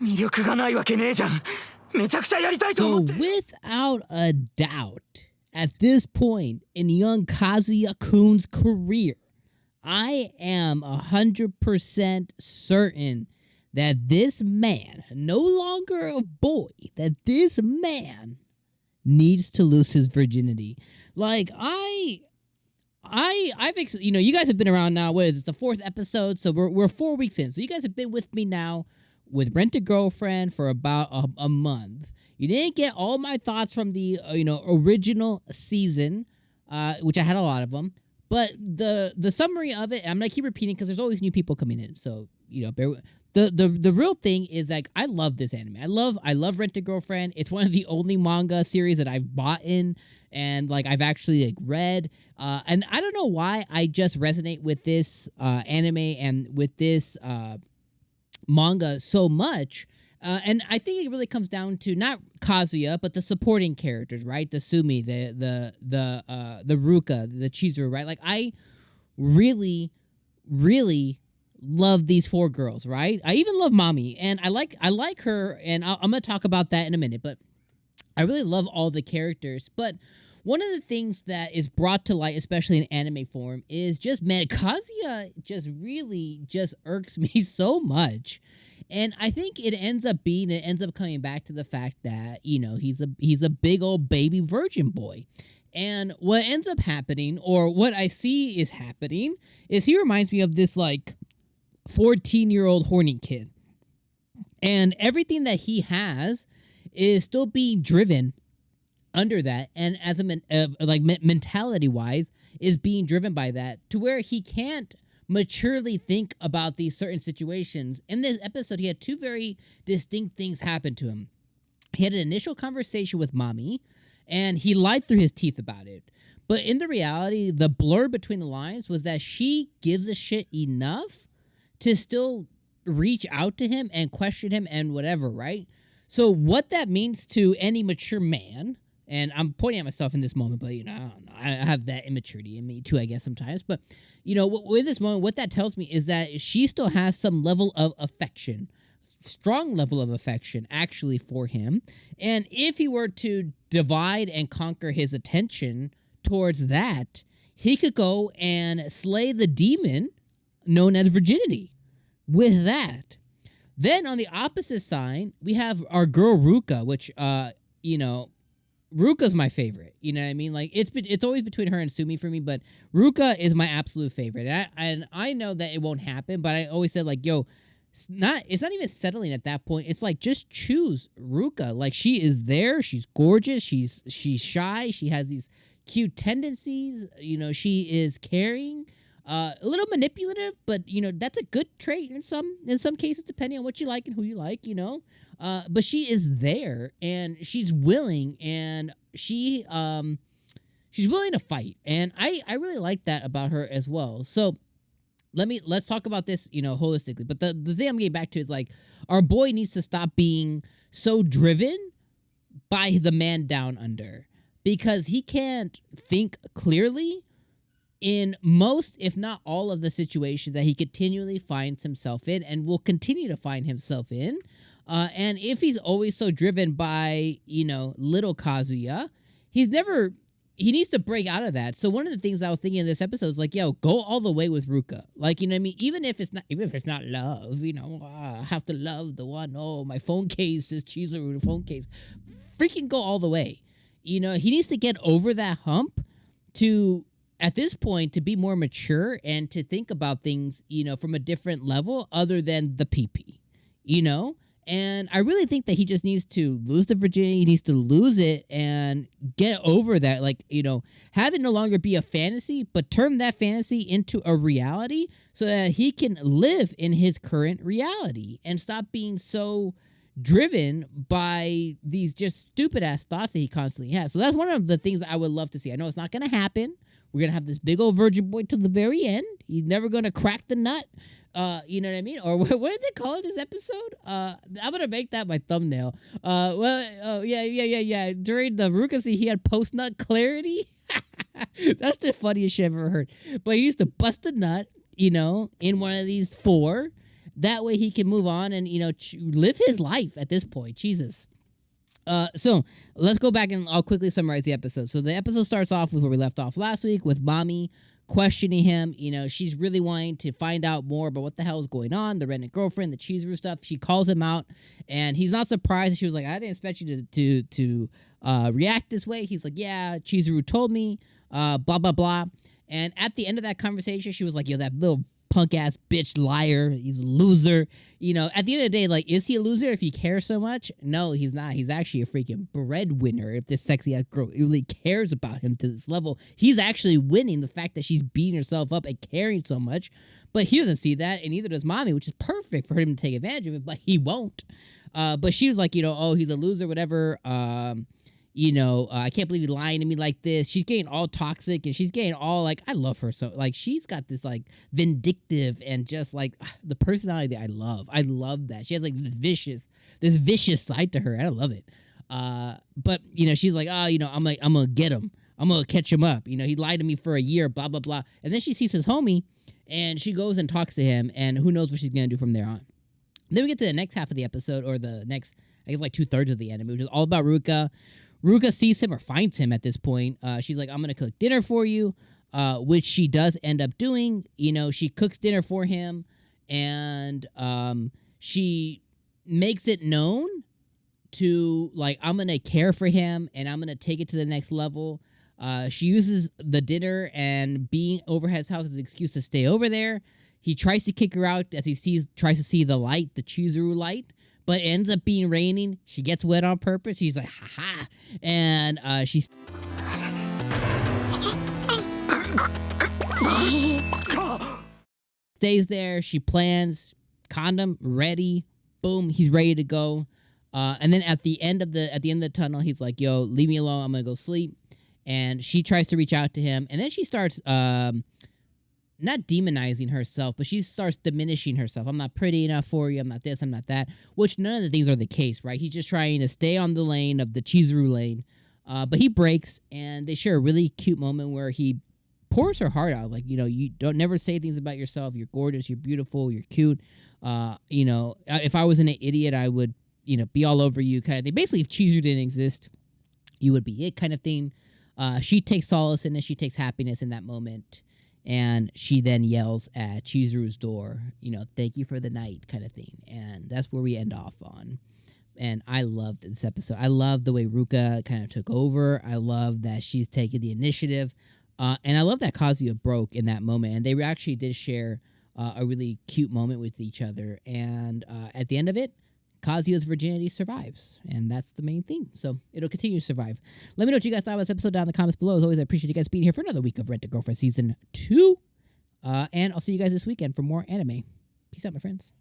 So without a doubt, at this point in young Kazuya-kun's career, I am 100% certain that this man, no longer a boy, that this man needs to lose his virginity. Like, you guys have been around now. What is it? It's the 4th episode, so we're 4 weeks in. So you guys have been with me now with Rent a Girlfriend for about a month. You didn't get all my thoughts from the original season, which I had a lot of them. But the summary of it, I'm gonna keep repeating because there's always new people coming in. So the real thing is, like, I love this anime. I love Rent a Girlfriend. It's one of the only manga series that I've bought in and like I've actually like read. And I don't know why I just resonate with this anime and with this manga so much. And I think it really comes down to not Kazuya, but the supporting characters, right? The Sumi, the Ruka, the Chizuru, right? Like, I really, really love these 4 girls, right? I even love Mami, and I like her, and I'm gonna talk about that in a minute. But I really love all the characters. But one of the things that is brought to light, especially in anime form, is just, man, Kazuya just irks me so much. And I think it ends up coming back to the fact that, he's a big old baby virgin boy. And what ends up happening, or what I see is happening, is he reminds me of this, like, 14-year-old horny kid. And everything that he has is still being driven under that, and as mentality-wise, is being driven by that, to where he can't maturely think about these certain situations. In this episode, he had 2 very distinct things happen to him. He had an initial conversation with Mami, and he lied through his teeth about it. But in the reality, the blur between the lines was that she gives a shit enough to still reach out to him and question him and whatever, right? So what that means to any mature man, and I'm pointing at myself in this moment, but, I don't know, I have that immaturity in me too, I guess, sometimes. But, with this moment, what that tells me is that she still has some level of affection, strong level of affection, actually, for him. And if he were to divide and conquer his attention towards that, he could go and slay the demon known as virginity with that. Then on the opposite side, we have our girl Ruka, which, Ruka's my favorite. You know what I mean? Like, it's always between her and Sumi for me, but Ruka is my absolute favorite. And I know that it won't happen, but I always said, like, yo, it's not even settling at that point. It's like, just choose Ruka. Like, she is there. She's gorgeous. She's shy. She has these cute tendencies. She is caring. A little manipulative, but that's a good trait in some cases, depending on what you like and who you like. But she is there, and she's willing, and she's willing to fight, and I really like that about her as well. So let's talk about this holistically. But the thing I'm getting back to is, like, our boy needs to stop being so driven by the man down under, because he can't think clearly in most, if not all, of the situations that he continually finds himself in and will continue to find himself in. And if he's always so driven by, little Kazuya, he needs to break out of that. So one of the things I was thinking in this episode is, like, yo, go all the way with Ruka. Like, you know what I mean? Even if it's not love, I have to love the one. Oh, my phone case is Chizuru phone case. Freaking go all the way. He needs to get over that hump to, at this point, to be more mature and to think about things, from a different level other than the PP, And I really think that he just needs to lose the virginity. He needs to lose it and get over that. Like, have it no longer be a fantasy, but turn that fantasy into a reality so that he can live in his current reality and stop being so driven by these just stupid ass thoughts that he constantly has. So that's one of the things that I would love to see. I know it's not going to happen. We're going to have this big old virgin boy to the very end. He's never going to crack the nut. You know what I mean? Or what did they call it this episode? I'm going to make that my thumbnail. Yeah. During the Ruka, he had post-nut clarity. That's the funniest shit I've ever heard. But he used to bust a nut, in one of these 4. That way he can move on and, live his life at this point. Jesus. So let's go back and I'll quickly summarize the episode. So the episode starts off with where we left off last week with Mommy questioning him. She's really wanting to find out more about what the hell is going on. The redneck girlfriend, the Chizuru stuff. She calls him out, and he's not surprised. She was like, "I didn't expect you to react this way." He's like, "Yeah, Chizuru told me." Blah blah blah. And at the end of that conversation, she was like, "Yo, that little punk ass bitch liar. He's a loser." At the end of the day, like, is he a loser if he cares so much? No, he's not. He's actually a freaking breadwinner. If this sexy ass girl really cares about him to this level, he's actually winning the fact that she's beating herself up and caring so much. But he doesn't see that, and neither does Mommy, which is perfect for him to take advantage of it, but he won't. But she was like, oh, he's a loser, whatever. I can't believe he's lying to me like this. She's getting all toxic, and she's getting all like, I love her so. Like, she's got this like vindictive and just like the personality that I love. I love that she has like this vicious side to her, and I love it. But she's like, I'm gonna get him. I'm gonna catch him up. He lied to me for a year, blah blah blah. And then she sees his homie, and she goes and talks to him, and who knows what she's gonna do from there on. And then we get to the next half of the episode, or the next, I guess, like 2/3 of the anime, which is all about Ruka. Ruka sees him, or finds him at this point. She's like, I'm going to cook dinner for you, which she does end up doing. She cooks dinner for him, and she makes it known to, like, I'm going to care for him, and I'm going to take it to the next level. She uses the dinner and being over his house as an excuse to stay over there. He tries to kick her out as he tries to see the light, the Chizuru light. But it ends up being raining. She gets wet on purpose. He's like, ha. And she stays there. She plans, condom ready. Boom, he's ready to go. And then at the end of the tunnel, he's like, yo, leave me alone. I'm gonna go sleep. And she tries to reach out to him. And then she starts not demonizing herself, but she starts diminishing herself. I'm not pretty enough for you. I'm not this. I'm not that. Which none of the things are the case, right? He's just trying to stay on the lane of the Chizuru lane. But he breaks, and they share a really cute moment where he pours her heart out. Like, you don't never say things about yourself. You're gorgeous. You're beautiful. You're cute. If I was an idiot, I would, be all over you kind of thing. Basically, if Chizuru didn't exist, you would be it kind of thing. She takes solace in it. She takes happiness in that moment. And she then yells at Chizuru's door, thank you for the night kind of thing. And that's where we end off on. And I loved this episode. I love the way Ruka kind of took over. I love that she's taking the initiative. And I love that Kazuya broke in that moment. And they actually did share a really cute moment with each other. And at the end of it, Kazuya's virginity survives, and that's the main theme. So it'll continue to survive. Let me know what you guys thought about this episode down in the comments below. As always, I appreciate you guys being here for another week of Rent a Girlfriend Season 2. And I'll see you guys this weekend for more anime. Peace out, my friends.